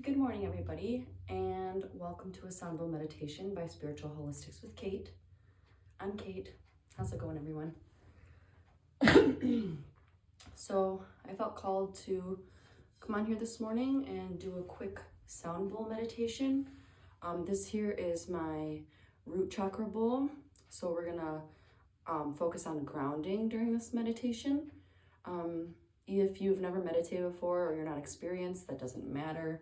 Good morning, everybody, and welcome to a sound bowl meditation by Spiritual Holistics with Kate. I'm Kate. How's it going, everyone? So I felt called to come on here this morning and do a quick sound bowl meditation. This here is my root chakra bowl, so we're gonna focus on grounding during this meditation. If you've never meditated before or you're not experienced, that doesn't matter.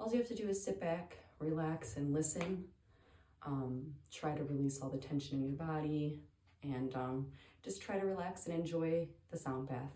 All you have to do is sit back, relax, and listen. Try to release all the tension in your body and just try to relax and enjoy the sound bath.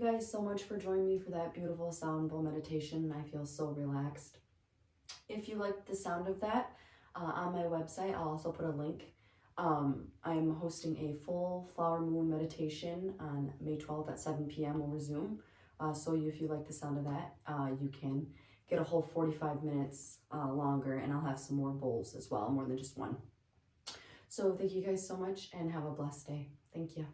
guys so much for joining me for that beautiful sound bowl meditation. I feel so relaxed. If you like the sound of that, on my website, I'll also put a link. I'm hosting a full flower moon meditation on May 12th at 7 p.m. over Zoom. So if you like the sound of that, you can get a whole 45 minutes longer, and I'll have some more bowls as well, more than just one. So thank you guys so much and have a blessed day. Thank you.